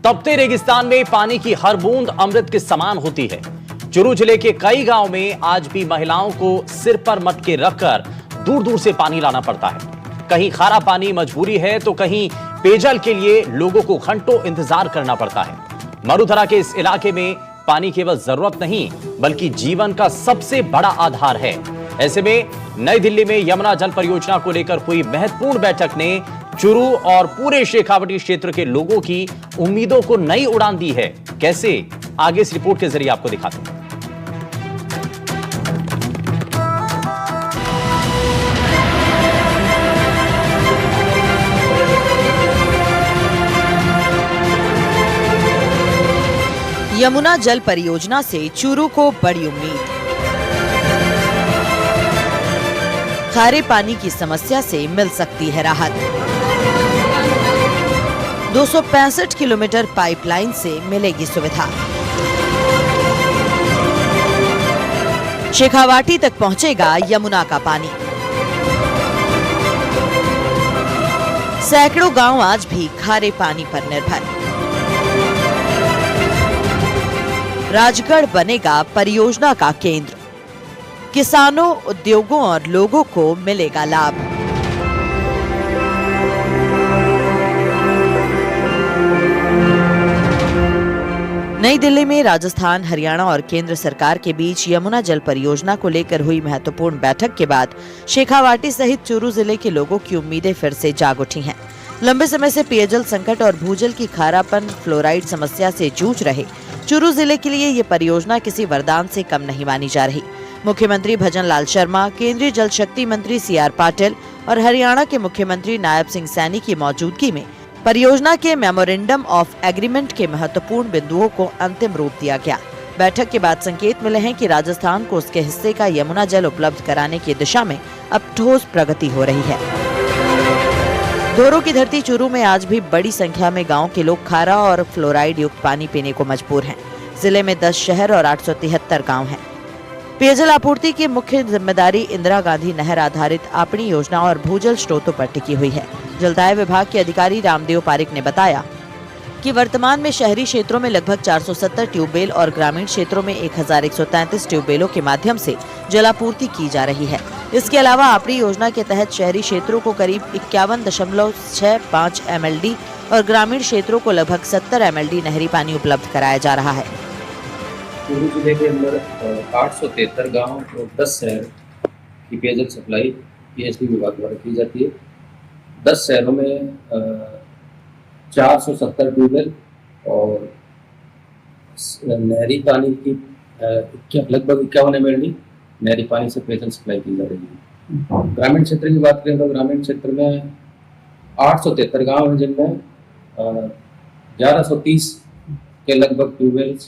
तपते रेगिस्तान में पानी की हर बूंद अमृत के समान होती है। चूरू जिले के कई गांव में आज भी महिलाओं को सिर पर मटके रखकर दूर दूर से पानी लाना पड़ता है। कहीं खारा पानी मजबूरी है तो कहीं पेयजल के लिए लोगों को घंटों इंतजार करना पड़ता है। मरुधरा के इस इलाके में पानी केवल जरूरत नहीं बल्कि जीवन का सबसे बड़ा आधार है। ऐसे में नई दिल्ली में यमुना जल परियोजना को लेकर हुई महत्वपूर्ण बैठक ने चूरू और पूरे शेखावाटी क्षेत्र के लोगों की उम्मीदों को नई उड़ान दी है। कैसे, आगे इस रिपोर्ट के जरिए आपको दिखाते हैं। यमुना जल परियोजना से चूरू को बड़ी उम्मीद। खारे पानी की समस्या से मिल सकती है राहत। 265 किलोमीटर पाइपलाइन से मिलेगी सुविधा। शेखावाटी तक पहुंचेगा यमुना का पानी। सैकड़ों गांव आज भी खारे पानी पर निर्भर। राजगढ़ बनेगा परियोजना का केंद्र। किसानों, उद्योगों और लोगों को मिलेगा लाभ। नई दिल्ली में राजस्थान, हरियाणा और केंद्र सरकार के बीच यमुना जल परियोजना को लेकर हुई महत्वपूर्ण बैठक के बाद शेखावाटी सहित चूरू जिले के लोगों की उम्मीदें फिर से जाग उठी हैं। लंबे समय से पेयजल संकट और भूजल की खारापन, फ्लोराइड समस्या से जूझ रहे चूरू जिले के लिए ये परियोजना किसी वरदान से कम नहीं मानी जा रही। मुख्यमंत्री भजन लाल शर्मा, केंद्रीय जल शक्ति मंत्री CR पाटिल और हरियाणा के मुख्यमंत्री नायब सिंह सैनी की मौजूदगी में परियोजना के मेमोरेंडम ऑफ एग्रीमेंट के महत्वपूर्ण बिंदुओं को अंतिम रूप दिया गया। बैठक के बाद संकेत मिले हैं कि राजस्थान को उसके हिस्से का यमुना जल उपलब्ध कराने की दिशा में अब ठोस प्रगति हो रही है। धोरों की धरती चूरू में आज भी बड़ी संख्या में गांव के लोग खारा और फ्लोराइड युक्त पानी पीने को मजबूर हैं। जिले में 10 शहर और 873 गांव हैं। पेयजल आपूर्ति की मुख्य जिम्मेदारी इंदिरा गांधी नहर आधारित आपणी योजना और भूजल स्रोतों पर टिकी हुई है। जलदाय विभाग के अधिकारी रामदेव पारिक ने बताया कि वर्तमान में शहरी क्षेत्रों में लगभग 470 ट्यूबवेल और ग्रामीण क्षेत्रों में 1133 ट्यूबवेलों के माध्यम से जलापूर्ति की जा रही है। इसके अलावा आपणी योजना के तहत शहरी क्षेत्रों को करीब 51.65 MLD और ग्रामीण क्षेत्रों को लगभग 70 MLD नहरी पानी उपलब्ध कराया जा रहा है। चूरू जिले के अंदर 873 गाँव और 10 शहर की पेयजल सप्लाई PHD विभाग द्वारा की जाती है। 10 शहरों में 470 ट्यूबवेल और नहरी पानी की लगभग 51 MLD नहरी पानी से पेयजल सप्लाई की जा रही है। ग्रामीण क्षेत्र की बात करें तो ग्रामीण क्षेत्र में 873 गाँव हैं जिनमें 1130 के लगभग ट्यूबवेल्स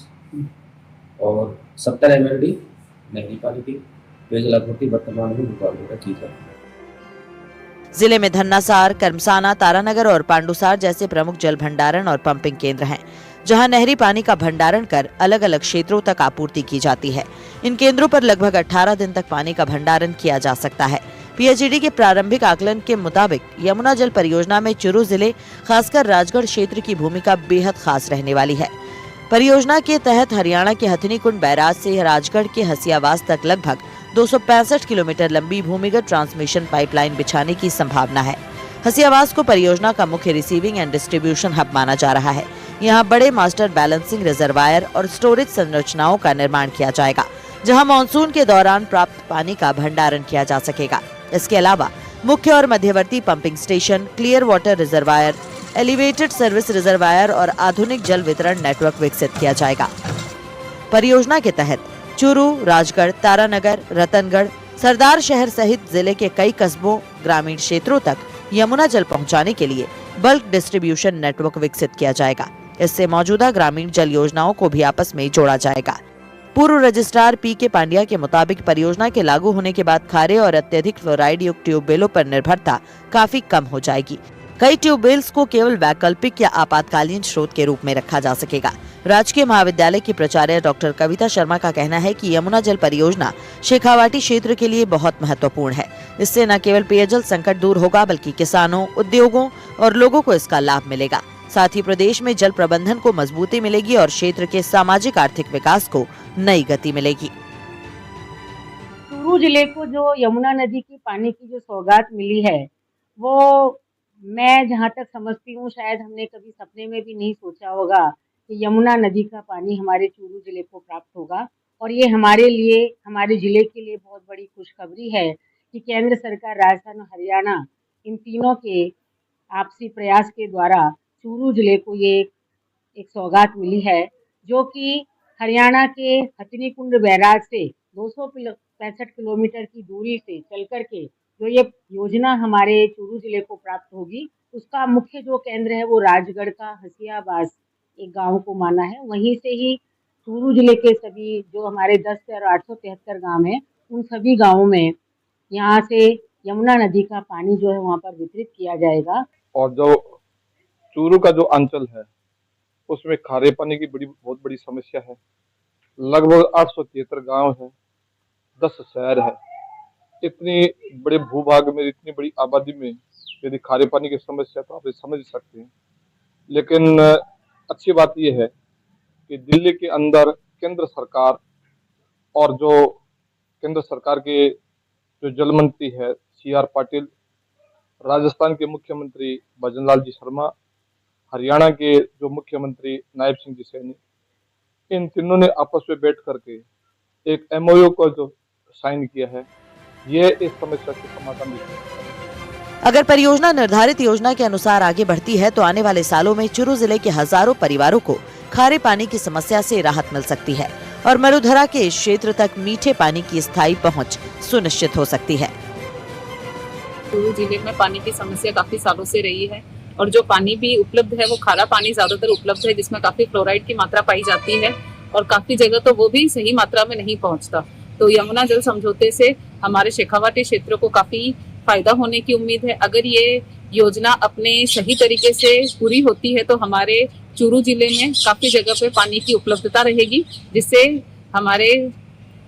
और 70 MLD नहरी पानी की पेयजल आपूर्ति वर्तमान में विभाग द्वारा की जा रही है। जिले में धन्नासार, कर्मसाना, तारानगर और पांडुसार जैसे प्रमुख जल भंडारण और पंपिंग केंद्र हैं, जहां नहरी पानी का भंडारण कर अलग अलग क्षेत्रों तक आपूर्ति की जाती है। इन केंद्रों पर लगभग 18 दिन तक पानी का भंडारण किया जा सकता है। PHD के प्रारंभिक आकलन के मुताबिक यमुना जल परियोजना में चूरू जिले, खासकर राजगढ़ क्षेत्र की भूमिका बेहद खास रहने वाली है। परियोजना के तहत हरियाणा के हथनीकुंड बैराज से राजगढ़ के हसियावास तक लगभग 265 किलोमीटर लंबी भूमिगत ट्रांसमिशन पाइपलाइन बिछाने की संभावना है। हसियावास को परियोजना का मुख्य रिसीविंग एंड डिस्ट्रीब्यूशन हब माना जा रहा है। यहाँ बड़े मास्टर बैलेंसिंग रिजर्वायर और स्टोरेज संरचनाओं का निर्माण किया जाएगा, जहाँ मानसून के दौरान प्राप्त पानी का भंडारण किया जा सकेगा। इसके अलावा मुख्य और मध्यवर्ती pumping station, clear water reservoir, elevated service reservoir और आधुनिक जल वितरण नेटवर्क विकसित किया जाएगा। परियोजना के तहत चूरू, राजगढ़, तारानगर, रतनगढ़, सरदार शहर सहित जिले के कई कस्बों, ग्रामीण क्षेत्रों तक यमुना जल पहुंचाने के लिए बल्क डिस्ट्रीब्यूशन नेटवर्क विकसित किया जाएगा। इससे मौजूदा ग्रामीण जल योजनाओं को भी आपस में जोड़ा जाएगा। पूर्व रजिस्ट्रार PK पांड्या के मुताबिक परियोजना के लागू होने के बाद खारे और अत्यधिक फ्लोराइड युक्त ट्यूबवेलों पर निर्भरता काफी कम हो जाएगी। कई ट्यूबवेल्स को केवल वैकल्पिक या आपातकालीन स्रोत के रूप में रखा जा सकेगा। राजकीय महाविद्यालय की प्राचार्य डॉक्टर कविता शर्मा का कहना है कि यमुना जल परियोजना शेखावाटी क्षेत्र के लिए बहुत महत्वपूर्ण है। इससे न केवल पेयजल संकट दूर होगा बल्कि किसानों, उद्योगों और लोगों को इसका लाभ मिलेगा। साथ ही प्रदेश में जल प्रबंधन को मजबूती मिलेगी और क्षेत्र के सामाजिक आर्थिक विकास को नई गति मिलेगी। चूरू जिले को जो यमुना नदी की पानी की जो सौगात मिली है, वो मैं जहाँ तक समझती हूँ शायद हमने कभी सपने में भी नहीं सोचा होगा कि यमुना नदी का पानी हमारे चूरू जिले को प्राप्त होगा। और ये हमारे लिए, हमारे जिले के लिए बहुत बड़ी खुशखबरी है कि केंद्र सरकार, राजस्थान और हरियाणा, इन तीनों के आपसी प्रयास के द्वारा चूरू जिले को ये एक सौगात मिली है, जो कि हरियाणा के हथनीकुंड बैराज से 265 किलोमीटर की दूरी से चल करके जो ये योजना हमारे चूरू जिले को प्राप्त होगी, उसका मुख्य जो केंद्र है वो राजगढ़ का हसियाबास एक गांव को माना है। वहीं से ही चूरू जिले के सभी जो हमारे 10 और 873 गांव हैं, उन सभी गांवों में यहाँ से यमुना नदी का पानी जो है वहाँ पर वितरित किया जाएगा। और जो चूरू का जो अंचल है उसमें खारे पानी की बहुत बड़ी समस्या है। लगभग 873 गांव है, 10 शहर है। इतनी बड़े भूभाग में, इतनी बड़ी आबादी में यदि खारे पानी की समस्या, तो आप ये समझ सकते हैं। लेकिन अच्छी बात यह है कि दिल्ली के अंदर केंद्र सरकार और जो केंद्र सरकार के जो जल मंत्री है CR पाटिल, राजस्थान के मुख्यमंत्री भजनलाल जी शर्मा, हरियाणा के जो मुख्यमंत्री नायब सिंह जी सैनी, इन तीनों ने आपस में बैठ करके एक MOU को जो साइन किया है, ये इस समस्या के समाधान है। अगर परियोजना निर्धारित योजना के अनुसार आगे बढ़ती है तो आने वाले सालों में चूरू जिले के हजारों परिवारों को खारे पानी की समस्या से राहत मिल सकती है और मरुधरा के इस क्षेत्र तक मीठे पानी की स्थायी पहुंच सुनिश्चित हो सकती है। चूरू जिले में पानी की समस्या काफी सालों से रही है और जो पानी भी उपलब्ध है वो खारा पानी ज्यादातर उपलब्ध है, जिसमें काफी फ्लोराइड की मात्रा पाई जाती है और काफी जगह तो वो भी सही मात्रा में नहीं पहुंचता। तो यमुना जल समझौते से हमारे शेखावाटी क्षेत्र को काफी फायदा होने की उम्मीद है। अगर ये योजना अपने सही तरीके से पूरी होती है तो हमारे चूरू जिले में काफी जगह पे पानी की उपलब्धता रहेगी, जिससे हमारे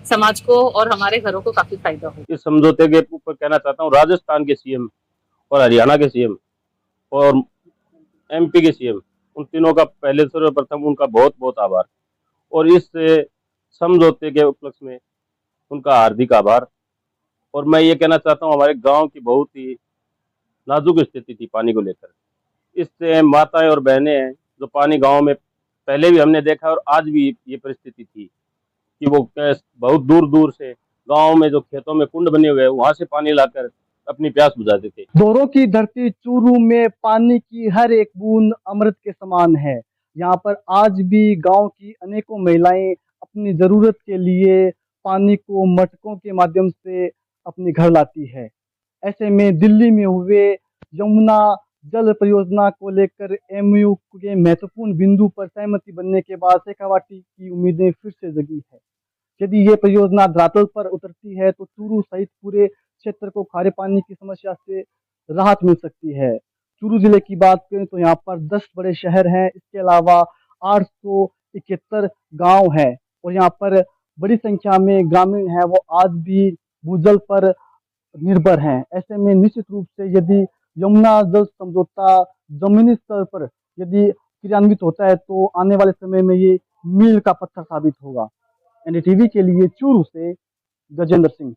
समाज को और हमारे घरों को काफी फायदा होगा। इस समझौते के ऊपर कहना चाहता हूँ, राजस्थान के CM और हरियाणा के CM और MP के CM, उन तीनों का पहले सर्वप्रथम उनका बहुत बहुत आभार और इस समझौते के उपलक्ष्य में उनका हार्दिक आभार। और मैं ये कहना चाहता हूँ, हमारे गांव की बहुत ही नाजुक स्थिति थी पानी को लेकर। इससे माताएं और बहनें हैं जो पानी गांव में पहले भी हमने देखा और आज भी ये परिस्थिति थी कि वो बहुत दूर दूर से गांव में जो खेतों में कुंड बने हुए हैं वहां से पानी लाकर अपनी प्यास बुझाते थे। दौरों की धरती चूरू में पानी की हर एक बूंद अमृत के समान है। यहाँ पर आज भी गांव की अनेकों महिलाएं अपनी जरूरत के लिए पानी को मटकों के माध्यम से अपने घर लाती है। ऐसे में दिल्ली में हुए यमुना जल परियोजना को लेकर MOU के महत्वपूर्ण बिंदु पर सहमति बनने के बाद शेखावाटी की उम्मीदें फिर से जगी है। यदि ये परियोजना धरातल पर उतरती है तो चूरू सहित पूरे क्षेत्र को खारे पानी की समस्या से राहत मिल सकती है। चूरू जिले की बात करें तो यहाँ पर 10 बड़े शहर हैं, इसके अलावा 871 गांव हैं और यहाँ पर बड़ी संख्या में ग्रामीण हैं, वो आज भी भूजल पर निर्भर हैं। ऐसे में निश्चित रूप से यदि यमुना जल समझौता जमीनी स्तर पर यदि क्रियान्वित होता है तो आने वाले समय में ये मील का पत्थर साबित होगा। NDTV के लिए चूरू से गजेंद्र सिंह।